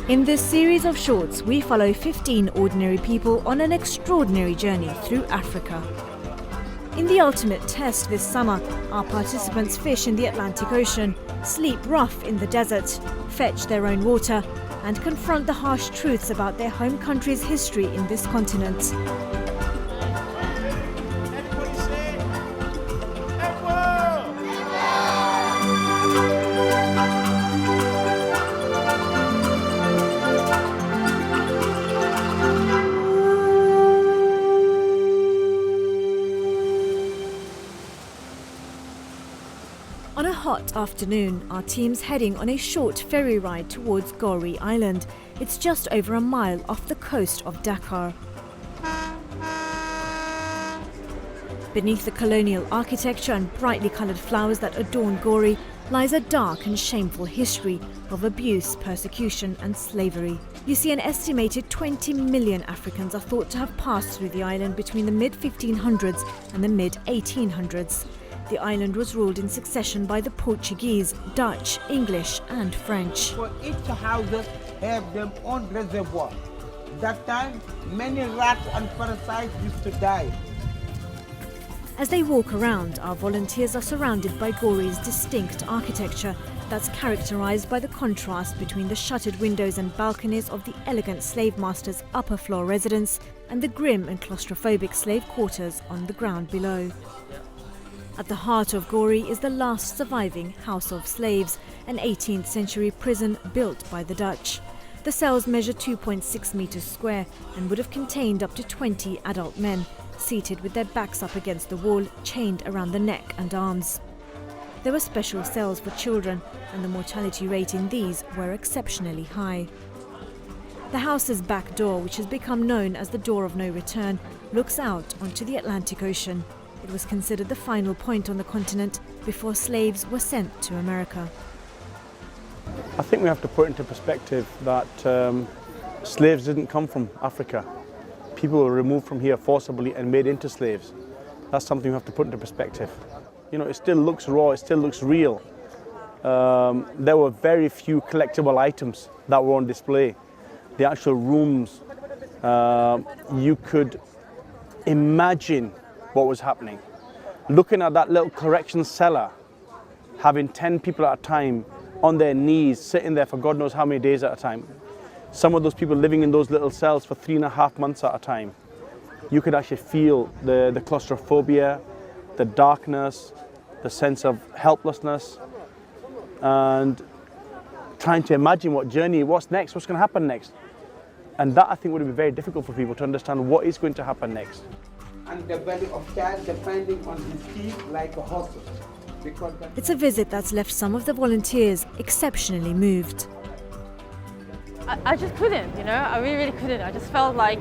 In this series of shorts, we follow 15 ordinary people on an extraordinary journey through Africa. In the ultimate test this summer, our participants fish in the Atlantic Ocean, sleep rough in the desert, fetch their own water, and confront the harsh truths about their home country's history in this continent. On a hot afternoon, our team's heading on a short ferry ride towards Gorée Island. It's just over a mile off the coast of Dakar. Beneath the colonial architecture and brightly coloured flowers that adorn Gorée lies a dark and shameful history of abuse, persecution and slavery. You see, an estimated 20 million Africans are thought to have passed through the island between the mid-1500s and the mid-1800s. The island was ruled in succession by the Portuguese, Dutch, English and French. For each houses have their own reservoir. That time, many rats and parasites used to die. As they walk around, our volunteers are surrounded by Gorée's distinct architecture that's characterized by the contrast between the shuttered windows and balconies of the elegant slave master's upper floor residence and the grim and claustrophobic slave quarters on the ground below. At the heart of Gorée is the last surviving House of Slaves, an 18th century prison built by the Dutch. The cells measure 2.6 meters square and would have contained up to 20 adult men, seated with their backs up against the wall, chained around the neck and arms. There were special cells for children, and the mortality rate in these were exceptionally high. The house's back door, which has become known as the Door of No Return, looks out onto the Atlantic Ocean. It was considered the final point on the continent before slaves were sent to America. I think we have to put into perspective that slaves didn't come from Africa. People were removed from here forcibly and made into slaves. That's something we have to put into perspective. You know, it still looks raw, it still looks real. There were very few collectible items that were on display. The actual rooms, you could imagine what was happening. Looking at that little correction cellar, having 10 people at a time on their knees, sitting there for God knows how many days at a time. Some of those people living in those little cells for 3.5 months at a time. You could actually feel the claustrophobia, the darkness, the sense of helplessness, and trying to imagine what's next, what's going to happen next. And that, I think, would be very difficult for people to understand what is going to happen next. And the belly of child depending on his teeth like a horse. It's a visit that's left some of the volunteers exceptionally moved. I just couldn't, you know, I really couldn't. I just felt like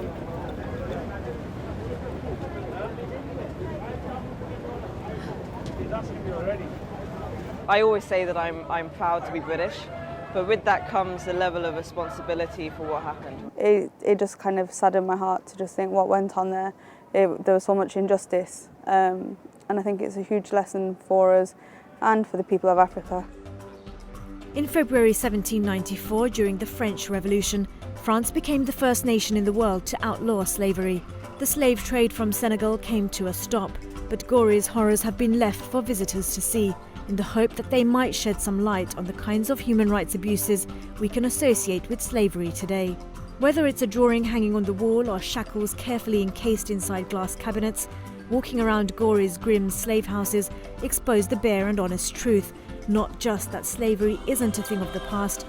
I always say that I'm proud to be British, but with that comes a level of responsibility for what happened. It just kind of saddened my heart to just think what went on there. There was so much injustice, and I think it's a huge lesson for us and for the people of Africa. In February 1794, during the French Revolution, France became the first nation in the world to outlaw slavery. The slave trade from Senegal came to a stop, but Gorée's horrors have been left for visitors to see, in the hope that they might shed some light on the kinds of human rights abuses we can associate with slavery today. Whether it's a drawing hanging on the wall or shackles carefully encased inside glass cabinets, walking around Gorée's grim slave houses expose the bare and honest truth, not just that slavery isn't a thing of the past,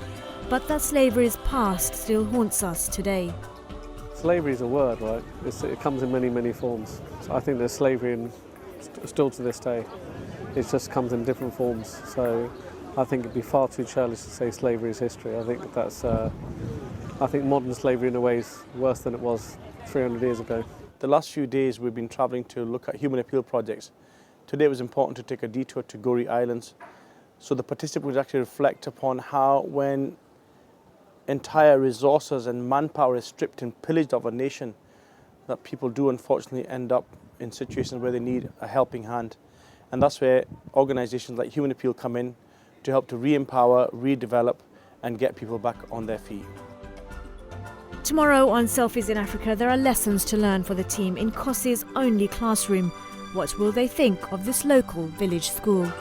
but that slavery's past still haunts us today. Slavery is a word, right? It comes in many, many forms. So I think there's slavery still to this day. It just comes in different forms. So I think it'd be far too churlish to say slavery is history. I think modern slavery in a way is worse than it was 300 years ago. The last few days we've been travelling to look at human appeal projects. Today it was important to take a detour to Gorée Islands, so the participants would actually reflect upon how, when entire resources and manpower is stripped and pillaged of a nation, that people do unfortunately end up in situations where they need a helping hand. And that's where organisations like Human Appeal come in to help to re-empower, redevelop and get people back on their feet. Tomorrow on Selfies in Africa, there are lessons to learn for the team in Kossi's only classroom. What will they think of this local village school?